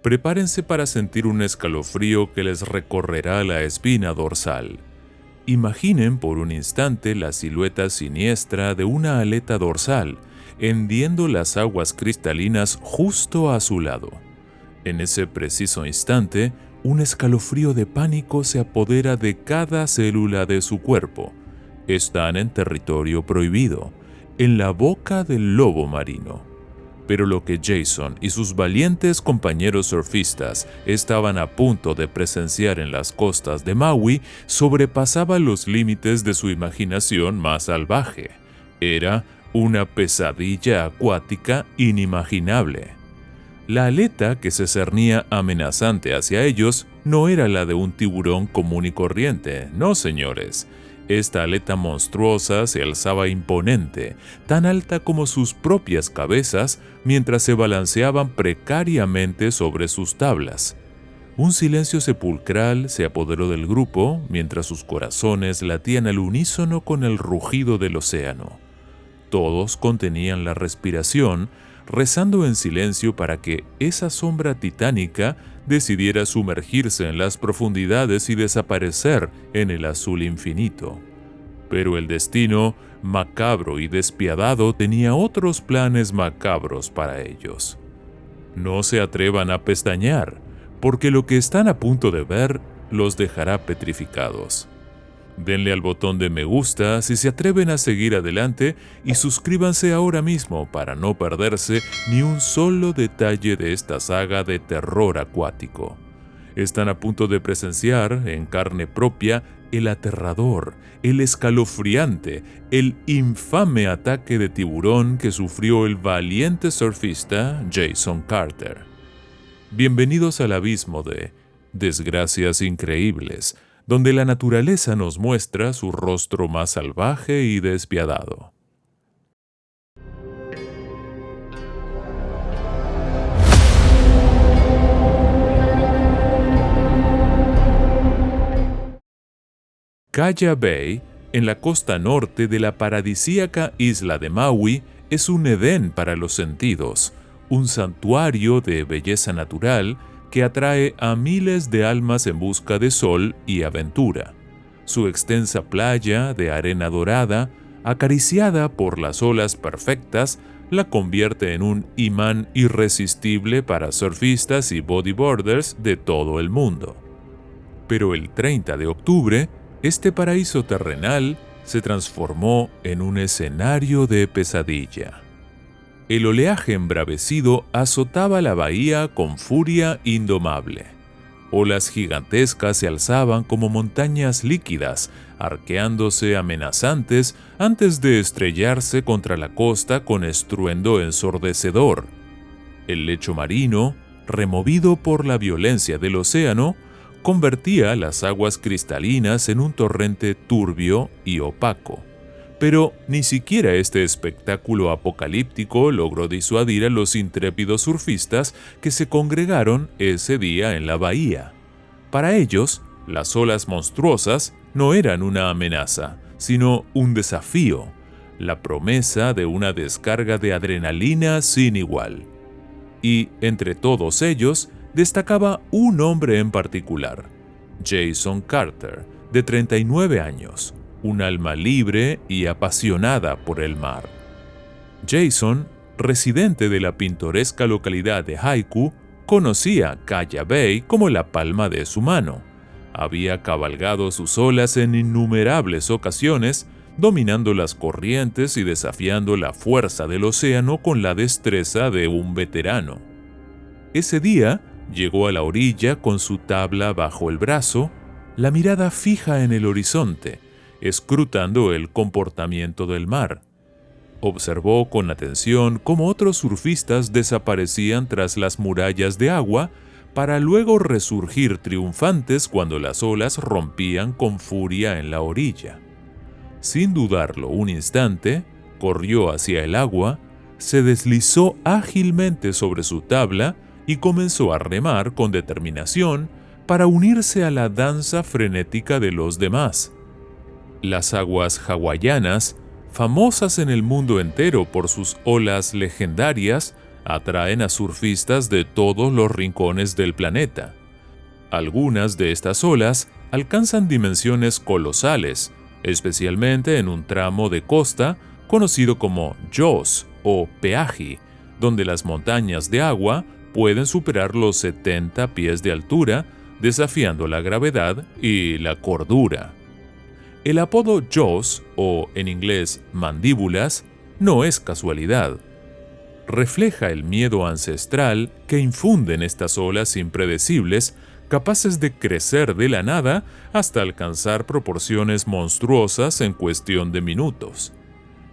Prepárense para sentir un escalofrío que les recorrerá la espina dorsal. Imaginen por un instante la silueta siniestra de una aleta dorsal, hendiendo las aguas cristalinas justo a su lado. En ese preciso instante, un escalofrío de pánico se apodera de cada célula de su cuerpo. Están en territorio prohibido, en la boca del lobo marino. Pero lo que Jason y sus valientes compañeros surfistas estaban a punto de presenciar en las costas de Maui sobrepasaba los límites de su imaginación más salvaje. Era una pesadilla acuática inimaginable. La aleta que se cernía amenazante hacia ellos no era la de un tiburón común y corriente, no señores. Esta aleta monstruosa se alzaba imponente, tan alta como sus propias cabezas, mientras se balanceaban precariamente sobre sus tablas. Un silencio sepulcral se apoderó del grupo, mientras sus corazones latían al unísono con el rugido del océano. Todos contenían la respiración, rezando en silencio para que esa sombra titánica decidiera sumergirse en las profundidades y desaparecer en el azul infinito. Pero el destino, macabro y despiadado, tenía otros planes macabros para ellos. No se atrevan a pestañear, porque lo que están a punto de ver los dejará petrificados. Denle al botón de me gusta si se atreven a seguir adelante y suscríbanse ahora mismo para no perderse ni un solo detalle de esta saga de terror acuático. Están a punto de presenciar en carne propia el aterrador, el escalofriante, el infame ataque de tiburón que sufrió el valiente surfista Jason Carter. Bienvenidos al abismo de Desgracias Increíbles, donde la naturaleza nos muestra su rostro más salvaje y despiadado. Kaya Bay, en la costa norte de la paradisíaca isla de Maui, es un Edén para los sentidos, un santuario de belleza natural que atrae a miles de almas en busca de sol y aventura. Su extensa playa de arena dorada, acariciada por las olas perfectas, la convierte en un imán irresistible para surfistas y bodyboarders de todo el mundo. Pero el 30 de octubre, este paraíso terrenal se transformó en un escenario de pesadilla. El oleaje embravecido azotaba la bahía con furia indomable. Olas gigantescas se alzaban como montañas líquidas, arqueándose amenazantes antes de estrellarse contra la costa con estruendo ensordecedor. El lecho marino, removido por la violencia del océano, convertía las aguas cristalinas en un torrente turbio y opaco. Pero ni siquiera este espectáculo apocalíptico logró disuadir a los intrépidos surfistas que se congregaron ese día en la bahía. Para ellos, las olas monstruosas no eran una amenaza, sino un desafío, la promesa de una descarga de adrenalina sin igual. Y entre todos ellos, destacaba un hombre en particular, Jason Carter, de 39 años, un alma libre y apasionada por el mar. Jason, residente de la pintoresca localidad de Haiku, conocía Kaya Bay como la palma de su mano. Había cabalgado sus olas en innumerables ocasiones, dominando las corrientes y desafiando la fuerza del océano con la destreza de un veterano. Ese día, llegó a la orilla con su tabla bajo el brazo, la mirada fija en el horizonte, escrutando el comportamiento del mar. Observó con atención cómo otros surfistas desaparecían tras las murallas de agua para luego resurgir triunfantes cuando las olas rompían con furia en la orilla. Sin dudarlo un instante, corrió hacia el agua, se deslizó ágilmente sobre su tabla y comenzó a remar con determinación para unirse a la danza frenética de los demás. Las aguas hawaianas, famosas en el mundo entero por sus olas legendarias, atraen a surfistas de todos los rincones del planeta. Algunas de estas olas alcanzan dimensiones colosales, especialmente en un tramo de costa conocido como Jaws o peaje, donde las montañas de agua pueden superar los 70 pies de altura, desafiando la gravedad y la cordura. El apodo Jaws, o en inglés mandíbulas, no es casualidad. Refleja el miedo ancestral que infunden estas olas impredecibles, capaces de crecer de la nada hasta alcanzar proporciones monstruosas en cuestión de minutos.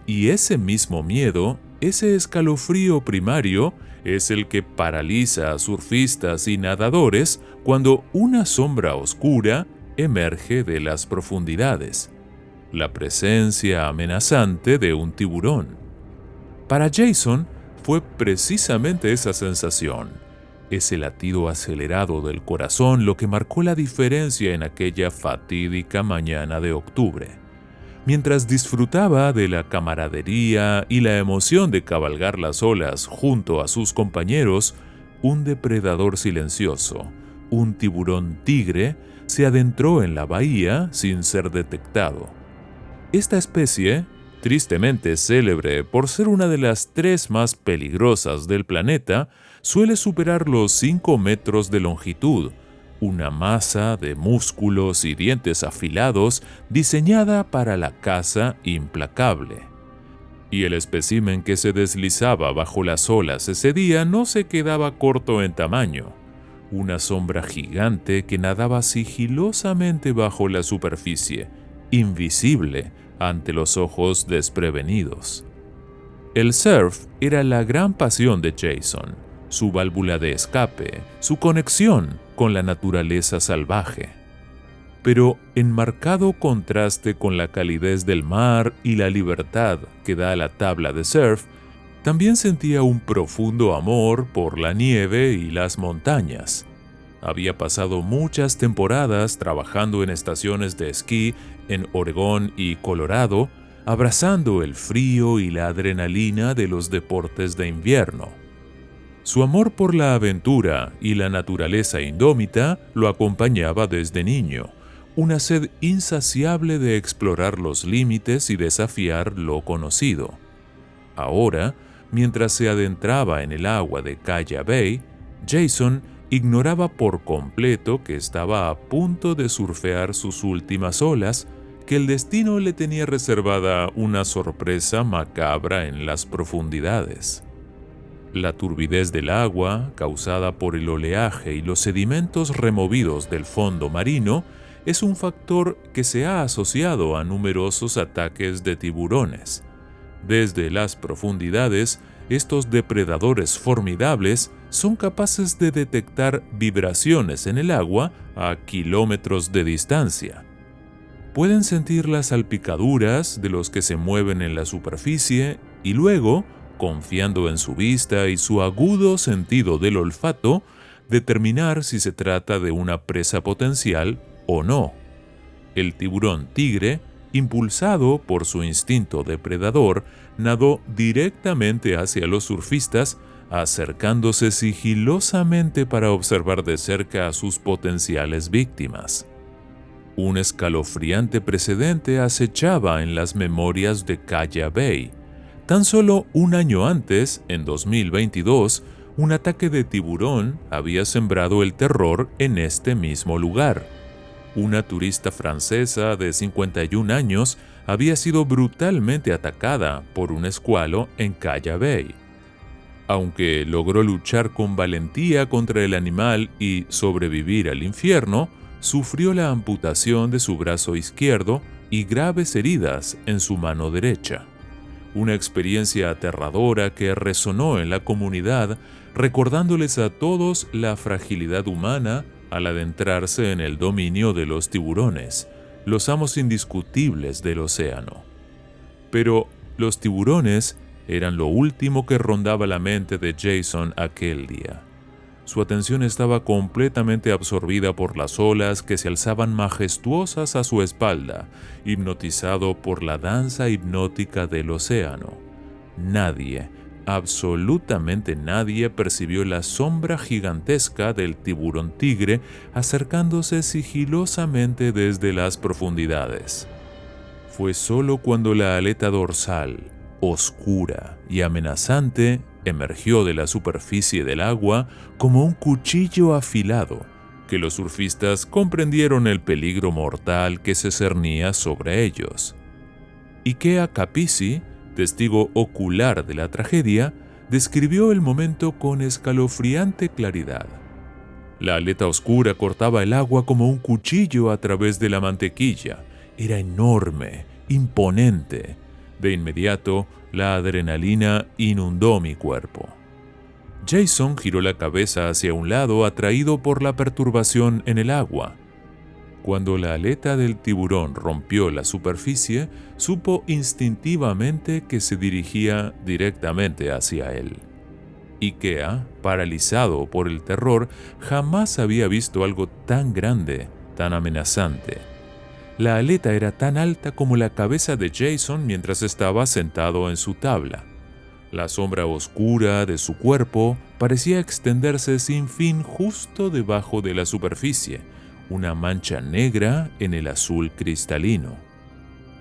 Y ese mismo miedo, ese escalofrío primario, es el que paraliza a surfistas y nadadores cuando una sombra oscura emerge de las profundidades, la presencia amenazante de un tiburón. Para Jason fue precisamente esa sensación, ese latido acelerado del corazón lo que marcó la diferencia en aquella fatídica mañana de octubre. Mientras disfrutaba de la camaradería y la emoción de cabalgar las olas junto a sus compañeros, un depredador silencioso, un tiburón tigre, se adentró en la bahía sin ser detectado. Esta especie, tristemente célebre por ser una de las 3 más peligrosas del planeta, suele superar los 5 metros de longitud, una masa de músculos y dientes afilados diseñada para la caza implacable. Y el espécimen que se deslizaba bajo las olas ese día no se quedaba corto en tamaño, una sombra gigante que nadaba sigilosamente bajo la superficie, invisible ante los ojos desprevenidos. El surf era la gran pasión de Jason, su válvula de escape, su conexión con la naturaleza salvaje. Pero en marcado contraste con la calidez del mar y la libertad que da la tabla de surf, también sentía un profundo amor por la nieve y las montañas. Había pasado muchas temporadas trabajando en estaciones de esquí en Oregón y Colorado, abrazando el frío y la adrenalina de los deportes de invierno. Su amor por la aventura y la naturaleza indómita lo acompañaba desde niño, una sed insaciable de explorar los límites y desafiar lo conocido. Ahora, mientras se adentraba en el agua de Caya Bay, Jason ignoraba por completo que estaba a punto de surfear sus últimas olas, que el destino le tenía reservada una sorpresa macabra en las profundidades. La turbidez del agua, causada por el oleaje y los sedimentos removidos del fondo marino, es un factor que se ha asociado a numerosos ataques de tiburones. Desde las profundidades, estos depredadores formidables son capaces de detectar vibraciones en el agua a kilómetros de distancia. Pueden sentir las salpicaduras de los que se mueven en la superficie y luego, confiando en su vista y su agudo sentido del olfato, determinar si se trata de una presa potencial o no. El tiburón tigre, impulsado por su instinto depredador, nadó directamente hacia los surfistas, acercándose sigilosamente para observar de cerca a sus potenciales víctimas. Un escalofriante precedente acechaba en las memorias de Caya Bay. Tan solo un año antes, en 2022, un ataque de tiburón había sembrado el terror en este mismo lugar. Una turista francesa de 51 años había sido brutalmente atacada por un escualo en Caya Bay. Aunque logró luchar con valentía contra el animal y sobrevivir al infierno, sufrió la amputación de su brazo izquierdo y graves heridas en su mano derecha. Una experiencia aterradora que resonó en la comunidad, recordándoles a todos la fragilidad humana al adentrarse en el dominio de los tiburones, los amos indiscutibles del océano. Pero los tiburones eran lo último que rondaba la mente de Jason aquel día. Su atención estaba completamente absorbida por las olas que se alzaban majestuosas a su espalda, hipnotizado por la danza hipnótica del océano. Nadie, absolutamente nadie percibió la sombra gigantesca del tiburón tigre acercándose sigilosamente desde las profundidades. Fue solo cuando la aleta dorsal, oscura y amenazante, emergió de la superficie del agua como un cuchillo afilado, que los surfistas comprendieron el peligro mortal que se cernía sobre ellos. Ikea Capizzi, testigo ocular de la tragedia, describió el momento con escalofriante claridad. La aleta oscura cortaba el agua como un cuchillo a través de la mantequilla. Era enorme, imponente. De inmediato, la adrenalina inundó mi cuerpo. Jason giró la cabeza hacia un lado, atraído por la perturbación en el agua. Cuando la aleta del tiburón rompió la superficie, supo instintivamente que se dirigía directamente hacia él. Ikea, paralizado por el terror, jamás había visto algo tan grande, tan amenazante. La aleta era tan alta como la cabeza de Jason mientras estaba sentado en su tabla. La sombra oscura de su cuerpo parecía extenderse sin fin justo debajo de la superficie, una mancha negra en el azul cristalino.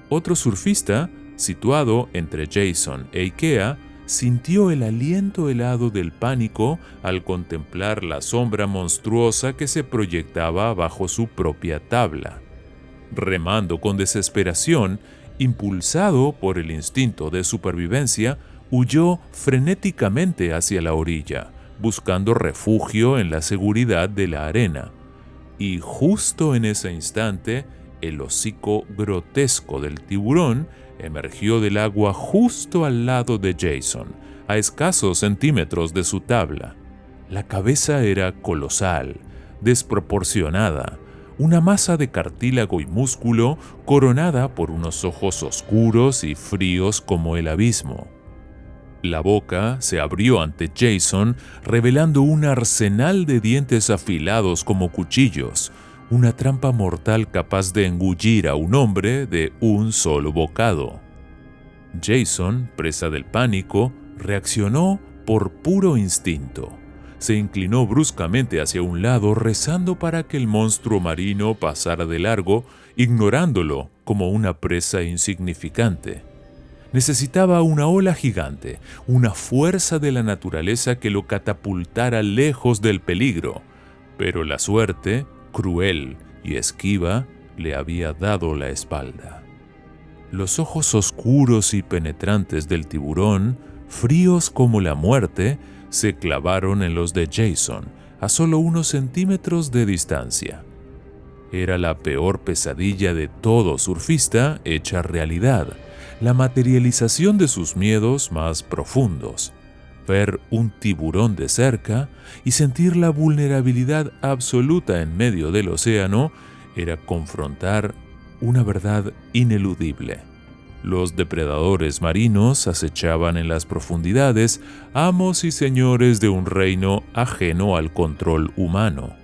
Otro surfista, situado entre Jason e Ikea, sintió el aliento helado del pánico al contemplar la sombra monstruosa que se proyectaba bajo su propia tabla. Remando con desesperación, impulsado por el instinto de supervivencia, huyó frenéticamente hacia la orilla, buscando refugio en la seguridad de la arena. Y justo en ese instante, el hocico grotesco del tiburón emergió del agua justo al lado de Jason, a escasos centímetros de su tabla. La cabeza era colosal, desproporcionada, una masa de cartílago y músculo coronada por unos ojos oscuros y fríos como el abismo. La boca se abrió ante Jason, revelando un arsenal de dientes afilados como cuchillos, una trampa mortal capaz de engullir a un hombre de un solo bocado. Jason, presa del pánico, reaccionó por puro instinto. Se inclinó bruscamente hacia un lado, rezando para que el monstruo marino pasara de largo, ignorándolo como una presa insignificante. Necesitaba una ola gigante, una fuerza de la naturaleza que lo catapultara lejos del peligro, pero la suerte, cruel y esquiva, le había dado la espalda. Los ojos oscuros y penetrantes del tiburón, fríos como la muerte, se clavaron en los de Jason, a solo unos centímetros de distancia. Era la peor pesadilla de todo surfista hecha realidad, la materialización de sus miedos más profundos. Ver un tiburón de cerca y sentir la vulnerabilidad absoluta en medio del océano era confrontar una verdad ineludible. Los depredadores marinos acechaban en las profundidades, amos y señores de un reino ajeno al control humano.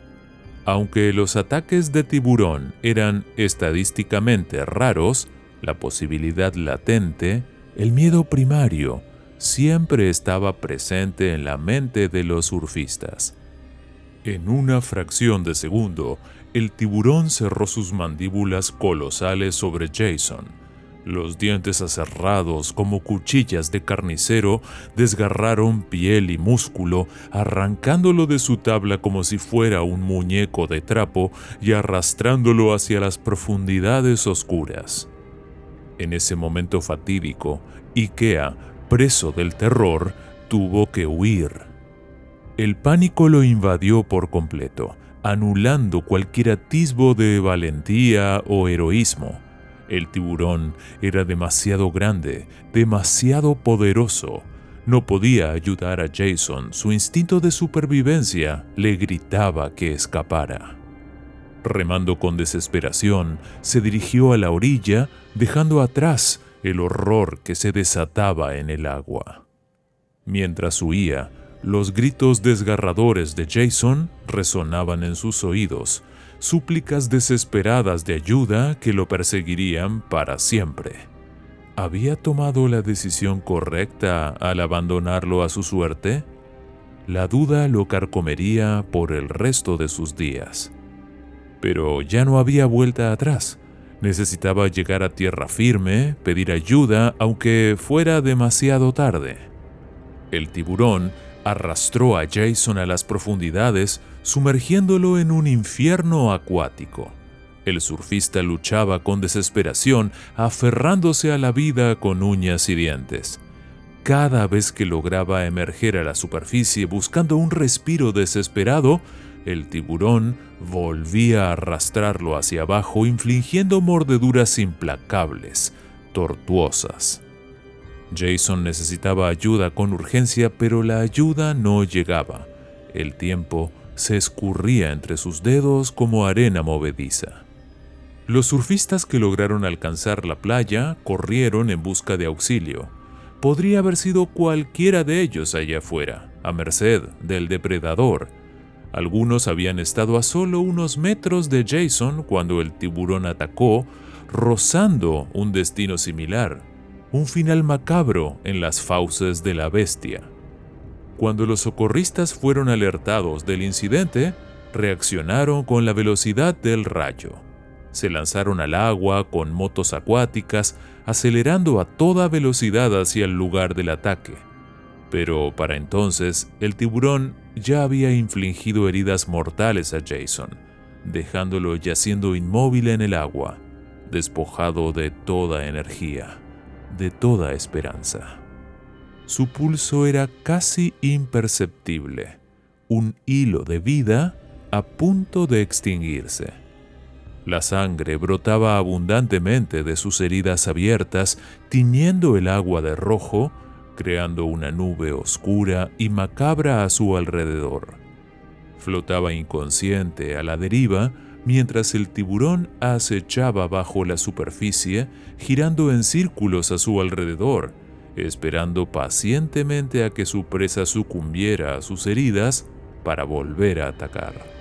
Aunque los ataques de tiburón eran estadísticamente raros, la posibilidad latente, el miedo primario, siempre estaba presente en la mente de los surfistas. En una fracción de segundo, el tiburón cerró sus mandíbulas colosales sobre Jason. Los dientes aserrados como cuchillas de carnicero desgarraron piel y músculo, arrancándolo de su tabla como si fuera un muñeco de trapo y arrastrándolo hacia las profundidades oscuras. En ese momento fatídico, Ikea, preso del terror, tuvo que huir. El pánico lo invadió por completo, anulando cualquier atisbo de valentía o heroísmo. El tiburón era demasiado grande, demasiado poderoso. No podía ayudar a Jason. Su instinto de supervivencia le gritaba que escapara. Remando con desesperación, se dirigió a la orilla, dejando atrás el horror que se desataba en el agua. Mientras huía, los gritos desgarradores de Jason resonaban en sus oídos, súplicas desesperadas de ayuda que lo perseguirían para siempre. ¿Había tomado la decisión correcta al abandonarlo a su suerte? La duda lo carcomería por el resto de sus días. Pero ya no había vuelta atrás. Necesitaba llegar a tierra firme, pedir ayuda, aunque fuera demasiado tarde. El tiburón arrastró a Jason a las profundidades, sumergiéndolo en un infierno acuático. El surfista luchaba con desesperación, aferrándose a la vida con uñas y dientes. Cada vez que lograba emerger a la superficie buscando un respiro desesperado, el tiburón volvía a arrastrarlo hacia abajo, infligiendo mordeduras implacables, tortuosas. Jason necesitaba ayuda con urgencia, pero la ayuda no llegaba. El tiempo se escurría entre sus dedos como arena movediza. Los surfistas que lograron alcanzar la playa corrieron en busca de auxilio. Podría haber sido cualquiera de ellos allá afuera, a merced del depredador. Algunos habían estado a solo unos metros de Jason cuando el tiburón atacó, rozando un destino similar, un final macabro en las fauces de la bestia. Cuando los socorristas fueron alertados del incidente, reaccionaron con la velocidad del rayo. Se lanzaron al agua con motos acuáticas, acelerando a toda velocidad hacia el lugar del ataque. Pero para entonces, el tiburón ya había infligido heridas mortales a Jason, dejándolo yaciendo inmóvil en el agua, despojado de toda energía, de toda esperanza. Su pulso era casi imperceptible, un hilo de vida a punto de extinguirse. La sangre brotaba abundantemente de sus heridas abiertas, tiñendo el agua de rojo, creando una nube oscura y macabra a su alrededor. Flotaba inconsciente a la deriva mientras el tiburón acechaba bajo la superficie, girando en círculos a su alrededor, esperando pacientemente a que su presa sucumbiera a sus heridas para volver a atacar.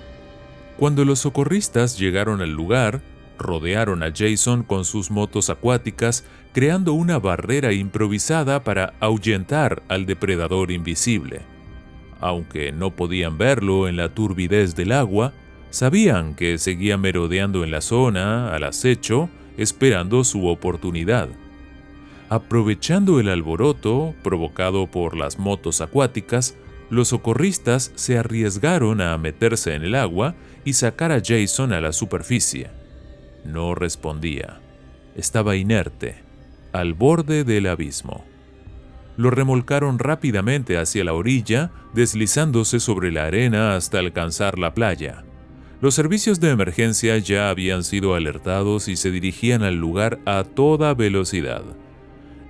Cuando los socorristas llegaron al lugar, rodearon a Jason con sus motos acuáticas, creando una barrera improvisada para ahuyentar al depredador invisible. Aunque no podían verlo en la turbidez del agua, sabían que seguía merodeando en la zona, al acecho, esperando su oportunidad. Aprovechando el alboroto provocado por las motos acuáticas, los socorristas se arriesgaron a meterse en el agua y sacar a Jason a la superficie. No respondía. Estaba inerte, al borde del abismo. Lo remolcaron rápidamente hacia la orilla, deslizándose sobre la arena hasta alcanzar la playa. Los servicios de emergencia ya habían sido alertados y se dirigían al lugar a toda velocidad.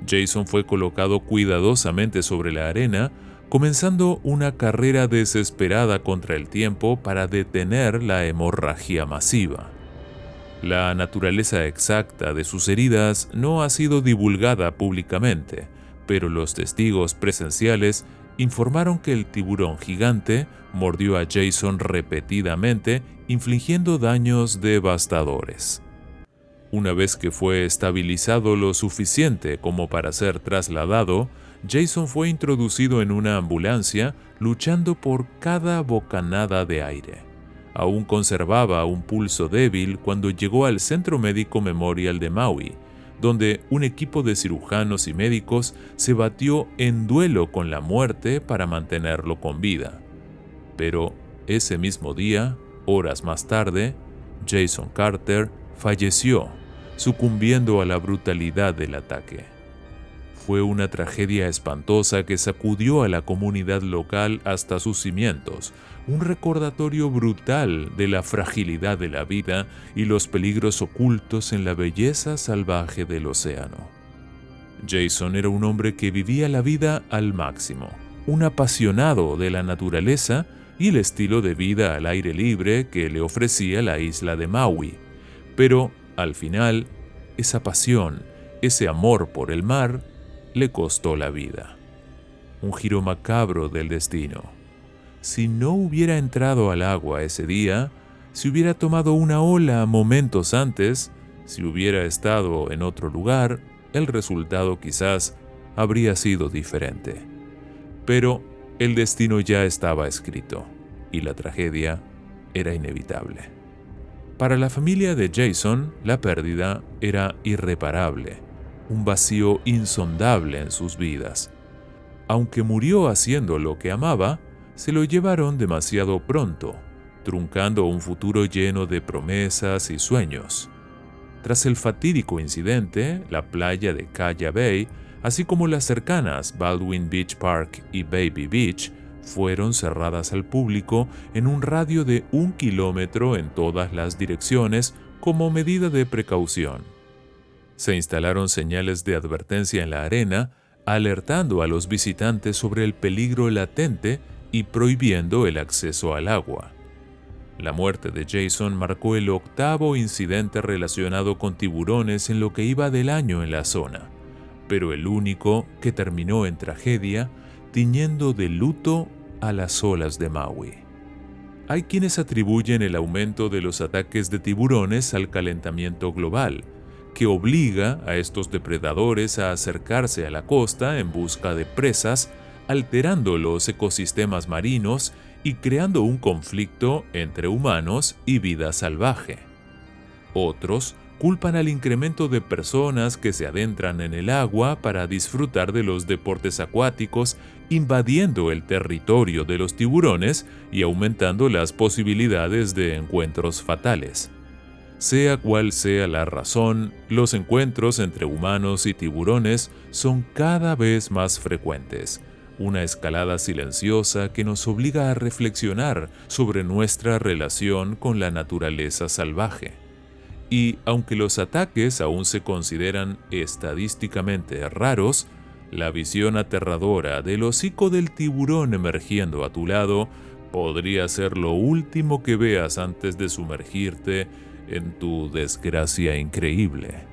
Jason fue colocado cuidadosamente sobre la arena, comenzando una carrera desesperada contra el tiempo para detener la hemorragia masiva. La naturaleza exacta de sus heridas no ha sido divulgada públicamente, pero los testigos presenciales informaron que el tiburón gigante mordió a Jason repetidamente, infligiendo daños devastadores. Una vez que fue estabilizado lo suficiente como para ser trasladado, Jason fue introducido en una ambulancia, luchando por cada bocanada de aire. Aún conservaba un pulso débil cuando llegó al Centro Médico Memorial de Maui, donde un equipo de cirujanos y médicos se batió en duelo con la muerte para mantenerlo con vida. Pero ese mismo día, horas más tarde, Jason Carter falleció, sucumbiendo a la brutalidad del ataque. Fue una tragedia espantosa que sacudió a la comunidad local hasta sus cimientos, un recordatorio brutal de la fragilidad de la vida y los peligros ocultos en la belleza salvaje del océano. Jason era un hombre que vivía la vida al máximo, un apasionado de la naturaleza y el estilo de vida al aire libre que le ofrecía la isla de Maui. Pero, al final, esa pasión, ese amor por el mar, le costó la vida. Un giro macabro del destino. Si no hubiera entrado al agua ese día, si hubiera tomado una ola momentos antes, si hubiera estado en otro lugar, el resultado quizás habría sido diferente. Pero el destino ya estaba escrito y la tragedia era inevitable. Para la familia de Jason, la pérdida era irreparable, un vacío insondable en sus vidas. Aunque murió haciendo lo que amaba, se lo llevaron demasiado pronto, truncando un futuro lleno de promesas y sueños. Tras el fatídico incidente, la playa de Caya Bay, así como las cercanas Baldwin Beach Park y Baby Beach, fueron cerradas al público en un radio de 1 kilómetro en todas las direcciones como medida de precaución. Se instalaron señales de advertencia en la arena, alertando a los visitantes sobre el peligro latente y prohibiendo el acceso al agua. La muerte de Jason marcó el 8º incidente relacionado con tiburones en lo que iba del año en la zona, pero el único que terminó en tragedia, tiñendo de luto a las olas de Maui. Hay quienes atribuyen el aumento de los ataques de tiburones al calentamiento global, que obliga a estos depredadores a acercarse a la costa en busca de presas, alterando los ecosistemas marinos y creando un conflicto entre humanos y vida salvaje. Otros culpan al incremento de personas que se adentran en el agua para disfrutar de los deportes acuáticos, invadiendo el territorio de los tiburones y aumentando las posibilidades de encuentros fatales. Sea cual sea la razón, los encuentros entre humanos y tiburones son cada vez más frecuentes, una escalada silenciosa que nos obliga a reflexionar sobre nuestra relación con la naturaleza salvaje. Y aunque los ataques aún se consideran estadísticamente raros, la visión aterradora del hocico del tiburón emergiendo a tu lado podría ser lo último que veas antes de sumergirte en tu desgracia increíble.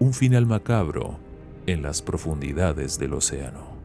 Un final macabro en las profundidades del océano.